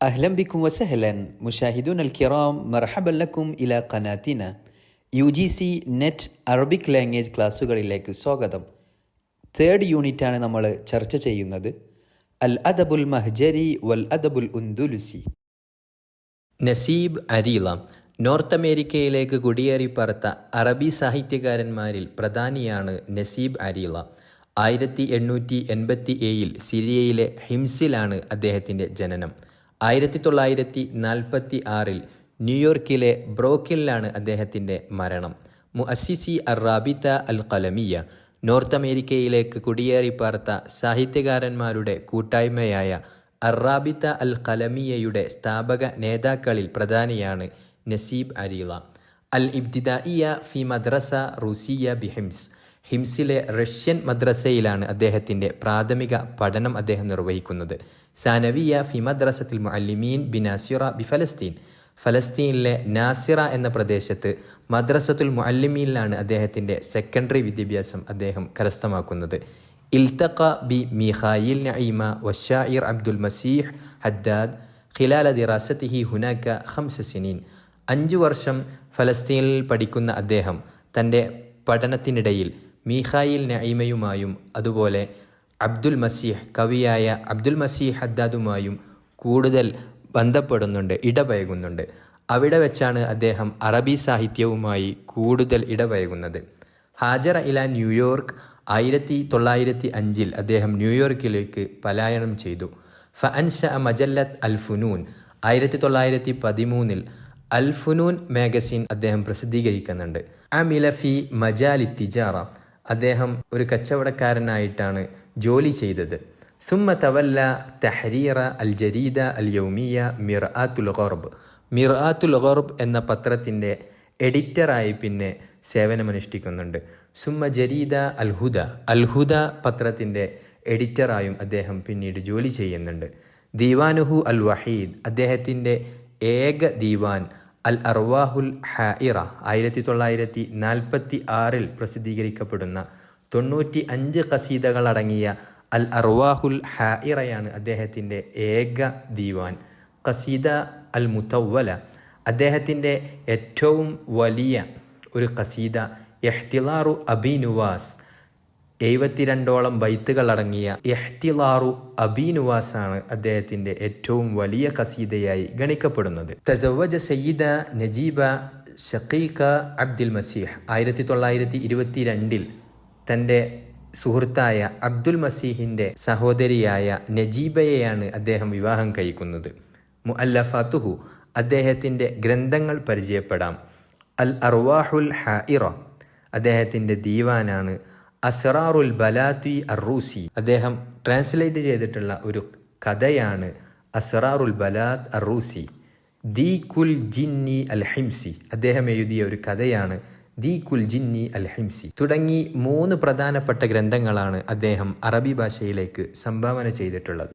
أهلا بكم وسهلا مشاهدونا الكرام، مرحبا لكم إلى قناتنا UGC net Arabic language ക്ലാസ്സുകളിലേക്ക് സ്വാഗതം. Third യൂണിറ്റാണ് നമ്മൾ ചർച്ച ചെയ്യുന്നത്. അൽ അദബുൽ മഹ്ജരി വൽ അദബുൽ ഉന്ദുലുസി. നസീബ് അരീള നോർത്ത് അമേരിക്കയിലേക്ക് കുടിയേറി പാർത്ത അറബി സാഹിത്യകാരന്മാരിൽ പ്രധാനിയാണ് നസീബ് അരീള. 1887 സിറിയയിലെ ഹിംസിലാണ് അദ്ദേഹത്തിൻ്റെ ജനനം. 1946 ന്യൂയോർക്കിലെ ബ്രോക്കിനിലാണ് അദ്ദേഹത്തിൻ്റെ മരണം. മുഅസ്സിസി അർ-റാബിത അൽ-ഖലമിയ നോർത്ത് അമേരിക്കയിലേക്ക് കുടിയേറി പാർത്ത സാഹിത്യകാരന്മാരുടെ കൂട്ടായ്മയായ അർ-റാബിത അൽ-ഖലമിയയുടെ സ്ഥാപക നേതാക്കളിൽ പ്രധാനിയാണ് നസീബ് അരീള. അൽ-ഇബ്തിദാഇയ ഫി മദ്രസ റൂസിയ ബിഹിംസ്, ഹിംസിലെ റഷ്യൻ മദ്രസയിലാണ് അദ്ദേഹത്തിൻ്റെ പ്രാഥമിക പഠനം അദ്ദേഹം നിർവഹിക്കുന്നത്. സാനവിയ ഫി മദ്രസത്തിൽ മുഅല്ലിമീൻ ബിനാസിറ ബി ഫലസ്തീൻ, ഫലസ്തീനിലെ നാസിറ എന്ന പ്രദേശത്ത് മദ്രസത്തുൽ മുഅല്ലിമീനിലാണ് അദ്ദേഹത്തിൻ്റെ സെക്കൻഡറി വിദ്യാഭ്യാസം അദ്ദേഹം കരസ്ഥമാക്കുന്നത്. ഇൽതഖ ബി മീഖായിൽ നഈമ വശായിർ അബ്ദുൽ മസീഹ് ഹദ്ദാദ് ഖിലാല ദിറാസത്തിഹി ഹുനാക 5 സിനീൻ. 5 വർഷം ഫലസ്തീനിൽ പഠിക്കുന്ന അദ്ദേഹം തൻ്റെ പഠനത്തിനിടയിൽ മീഖായിൽ നഈമയുമായും അതുപോലെ അബ്ദുൽ മസീഹ് കവിയായ അബ്ദുൽ മസീഹ് ഹദ്ദാദുമായും കൂടുതൽ ബന്ധപ്പെടുന്നുണ്ട്, ഇടപഴകുന്നുണ്ട്. അവിടെ വെച്ചാണ് അദ്ദേഹം അറബി സാഹിത്യവുമായി കൂടുതൽ ഇടപഴകുന്നത്. ഹാജറ ഇല ന്യൂയോർക്ക് 1905 അദ്ദേഹം ന്യൂയോർക്കിലേക്ക് പലായനം ചെയ്തു. ഫഅൻഷ മജല്ലത്ത് അൽ ഫുനൂൻ 1913 അൽ ഫുനൂൻ മാഗസിൻ അദ്ദേഹം പ്രസിദ്ധീകരിക്കുന്നുണ്ട്. അമില ഫി മജാലി തിജാറ, അദ്ദേഹം ഒരു കച്ചവടക്കാരനായിട്ടാണ് ജോലി ചെയ്തത്. സുമ്മ തവല്ല തഹരീറ അൽ ജരീദ അൽ യൗമിയ മിർആത്തുൽ ഗർബ്, മിർആത്തുൽ ഗർബ് എന്ന പത്രത്തിൻ്റെ എഡിറ്ററായി പിന്നെ സേവനമനുഷ്ഠിക്കുന്നുണ്ട്. സുമ്മ ജരീദ അൽ ഹുദ, അൽ ഹുദ പത്രത്തിൻ്റെ എഡിറ്ററായും അദ്ദേഹം പിന്നീട് ജോലി ചെയ്യുന്നുണ്ട്. ദീവാനുഹു അൽ വഹീദ്, അദ്ദേഹത്തിൻ്റെ ഏക ദീവാൻ അൽ അർവാഹുൽ ഹായിറ 1946 പ്രസിദ്ധീകരിക്കപ്പെടുന്ന 95 ഖസീദകളടങ്ങിയ അൽ അർവാഹുൽ ഹായിറയാണ് അദ്ദേഹത്തിൻ്റെ ഏക ദീവാൻ. ഖസീദ അൽ മുതവ്വല, അദ്ദേഹത്തിൻ്റെ ഏറ്റവും വലിയ ഒരു ഖസീദ ഇഹ്തിലാറു അബി നുവാസ്, 72ഓളം ബൈത്തുകളടങ്ങിയ ഇഹ്തിലാറു അബി നുവാസ് ആണ് അദ്ദേഹത്തിൻ്റെ ഏറ്റവും വലിയ ഖസീദയായി ഗണിക്കപ്പെടുന്നത്. തസവ്വജ സയ്യിദ നജീബ ഷഖീഖ അബ്ദുൽ മസീഹ് 1922 തൻ്റെ സുഹൃത്തായ അബ്ദുൽ മസീഹിൻ്റെ സഹോദരിയായ നജീബയെയാണ് അദ്ദേഹം വിവാഹം കഴിക്കുന്നത്. മുഅല്ലഫാത്തുഹു, അദ്ദേഹത്തിൻ്റെ ഗ്രന്ഥങ്ങൾ പരിചയപ്പെടാം. അൽ അർവാഹുൽ ഹായിറ, അദ്ദേഹത്തിൻ്റെ ദീവാനാണ്. അസ്റാറുൽ ബലാത്തി അർ-റൂസി, അദ്ദേഹം ട്രാൻസ്ലേറ്റ് ചെയ്തിട്ടുള്ള ഒരു കഥയാണ് അസ്റാറുൽ ബലാത്ത് അർ-റൂസി. ദി കുൽ ജിന്നി അൽ ഹിംസി, അദ്ദേഹം എഴുതിയ ഒരു കഥയാണ് ദി കുൽ ജിന്നി അൽ ഹിംസി. തുടങ്ങി 3 പ്രധാനപ്പെട്ട ഗ്രന്ഥങ്ങളാണ് അദ്ദേഹം അറബി ഭാഷയിലേക്ക് സംഭാവന ചെയ്തിട്ടുള്ളത്.